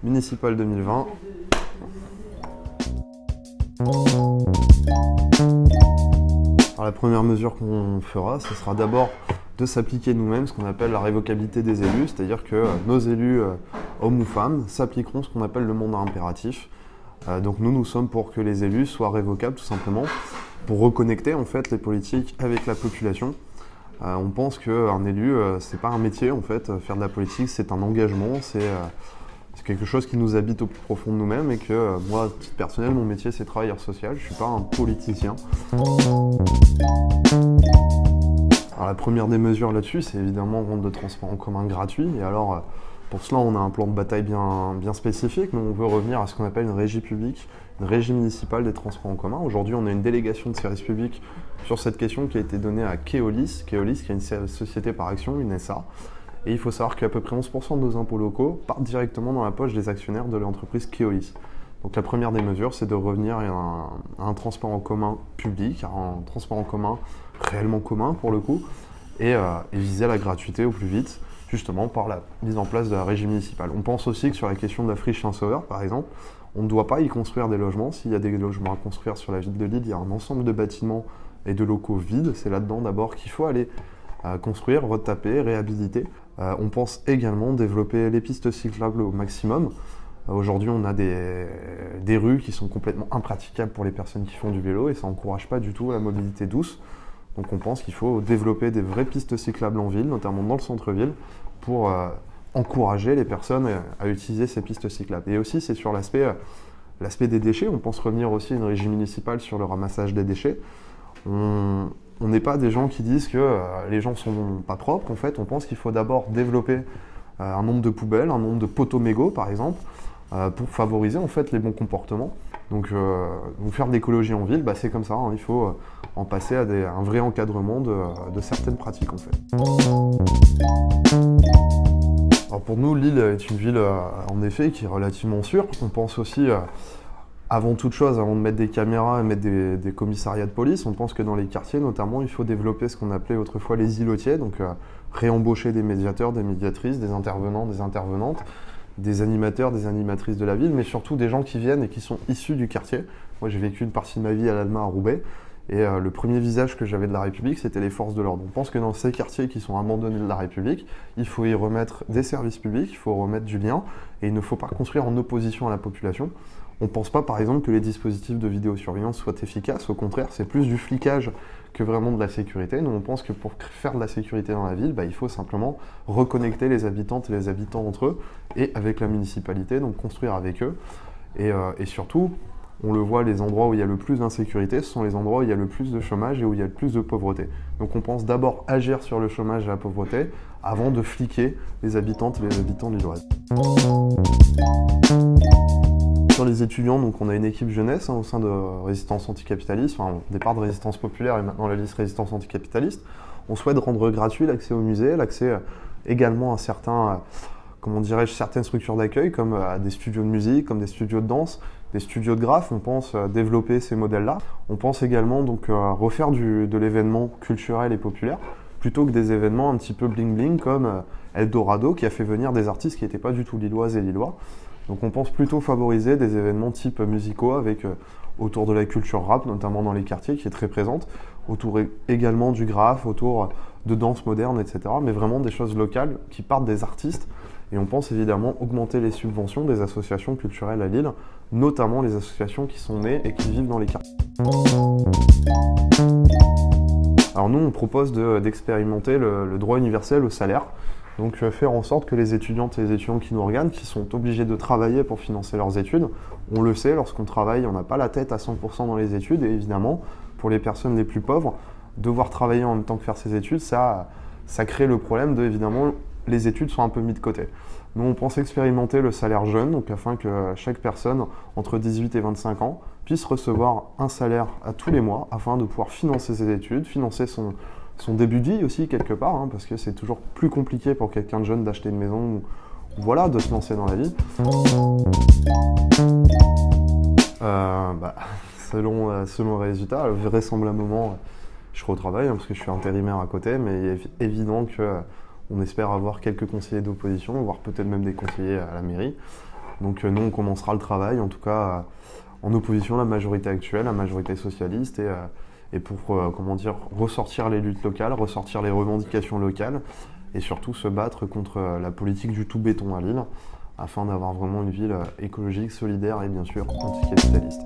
municipales 2020. Alors, la première mesure qu'on fera, ce sera d'abord de s'appliquer nous-mêmes ce qu'on appelle la révocabilité des élus, c'est-à-dire que nos élus, hommes ou femmes, s'appliqueront ce qu'on appelle le mandat impératif. Donc nous sommes pour que les élus soient révocables tout simplement, pour reconnecter en fait les politiques avec la population. On pense qu'un élu, c'est pas un métier en fait, faire de la politique c'est un engagement, c'est quelque chose qui nous habite au plus profond de nous-mêmes et que moi, à titre personnel, mon métier c'est travailleur social, je suis pas un politicien. Alors, la première des mesures là-dessus, c'est évidemment rendre le transport en commun gratuit. Et alors, pour cela, on a un plan de bataille bien spécifique. Nous, on veut revenir à ce qu'on appelle une régie publique, une régie municipale des transports en commun. Aujourd'hui, on a une délégation de service public sur cette question qui a été donnée à Keolis. Keolis, qui est une société par action, une SA. Et il faut savoir qu'à peu près 11% de nos impôts locaux partent directement dans la poche des actionnaires de l'entreprise Keolis. Donc la première des mesures, c'est de revenir à un transport en commun public, à un transport en commun réellement commun pour le coup, et viser la gratuité au plus vite, justement par la mise en place de la régie municipale. On pense aussi que sur la question de la friche Saint-Sauveur, par exemple, on ne doit pas y construire des logements. S'il y a des logements à construire sur la ville de Lille, il y a un ensemble de bâtiments et de locaux vides. C'est là-dedans d'abord qu'il faut aller construire, retaper, réhabiliter. On pense également développer les pistes cyclables au maximum. Aujourd'hui, on a des rues qui sont complètement impraticables pour les personnes qui font du vélo et ça n'encourage pas du tout la mobilité douce. Donc on pense qu'il faut développer des vraies pistes cyclables en ville, notamment dans le centre-ville, pour encourager les personnes à utiliser ces pistes cyclables. Et aussi, c'est sur l'aspect des déchets. On pense revenir aussi à une régie municipale sur le ramassage des déchets. On n'est pas des gens qui disent que les gens sont pas propres. En fait, on pense qu'il faut d'abord développer un nombre de poubelles, un nombre de poteaux mégots, par exemple, pour favoriser en fait les bons comportements. Donc faire de l'écologie en ville, c'est comme ça, hein, il faut en passer à un vrai encadrement de certaines pratiques en fait. Alors pour nous, Lille est une ville en effet qui est relativement sûre. On pense aussi, avant toute chose, avant de mettre des caméras et mettre des commissariats de police, on pense que dans les quartiers notamment, il faut développer ce qu'on appelait autrefois les îlotiers, donc réembaucher des médiateurs, des médiatrices, des intervenants, des intervenantes, des animateurs, des animatrices de la ville, mais surtout des gens qui viennent et qui sont issus du quartier. Moi, j'ai vécu une partie de ma vie à l'Alma, à Roubaix, et le premier visage que j'avais de la République, c'était les forces de l'ordre. On pense que dans ces quartiers qui sont abandonnés de la République, il faut y remettre des services publics, il faut remettre du lien, et il ne faut pas construire en opposition à la population. On ne pense pas, par exemple, que les dispositifs de vidéosurveillance soient efficaces. Au contraire, c'est plus du flicage que vraiment de la sécurité. Nous, on pense que pour faire de la sécurité dans la ville, il faut simplement reconnecter les habitantes et les habitants entre eux et avec la municipalité, donc construire avec eux. Et surtout, on le voit, les endroits où il y a le plus d'insécurité, ce sont les endroits où il y a le plus de chômage et où il y a le plus de pauvreté. Donc on pense d'abord agir sur le chômage et la pauvreté avant de fliquer les habitantes et les habitants lilloises. Sur les étudiants, donc on a une équipe jeunesse au sein de Résistance Anticapitaliste, au départ de Résistance Populaire et maintenant la liste Résistance Anticapitaliste. On souhaite rendre gratuit l'accès au musée, l'accès également à certaines structures d'accueil comme à des studios de musique, comme des studios de danse, des studios de graphes. On pense développer ces modèles-là. On pense également donc refaire de l'événement culturel et populaire plutôt que des événements un petit peu bling-bling comme Eldorado qui a fait venir des artistes qui n'étaient pas du tout lilloises et lillois. Donc on pense plutôt favoriser des événements type musicaux avec autour de la culture rap, notamment dans les quartiers, qui est très présente, autour également du graphe, autour de danse moderne, etc. Mais vraiment des choses locales qui partent des artistes. Et on pense évidemment augmenter les subventions des associations culturelles à Lille, notamment les associations qui sont nées et qui vivent dans les quartiers. Alors nous, on propose d'expérimenter le droit universel au salaire. Donc faire en sorte que les étudiantes et les étudiants qui nous regardent, qui sont obligés de travailler pour financer leurs études, on le sait, lorsqu'on travaille, on n'a pas la tête à 100% dans les études, et évidemment, pour les personnes les plus pauvres, devoir travailler en même temps que faire ses études, ça crée le problème de, évidemment, les études sont un peu mises de côté. Nous, on pense expérimenter le salaire jeune, donc afin que chaque personne entre 18 et 25 ans puisse recevoir un salaire à tous les mois, afin de pouvoir financer ses études, financer son début de vie aussi quelque part, parce que c'est toujours plus compliqué pour quelqu'un de jeune d'acheter une maison ou voilà, de se lancer dans la vie. Selon les résultats, vraisemblablement, je retravaille parce que je suis intérimaire à côté, mais il est évident qu'on espère avoir quelques conseillers d'opposition, voire peut-être même des conseillers à la mairie. Donc nous, on commencera le travail, en tout cas en opposition à la majorité actuelle, la majorité socialiste, et pour ressortir les luttes locales, ressortir les revendications locales, et surtout se battre contre la politique du tout béton à Lille, afin d'avoir vraiment une ville écologique, solidaire et bien sûr anticapitaliste.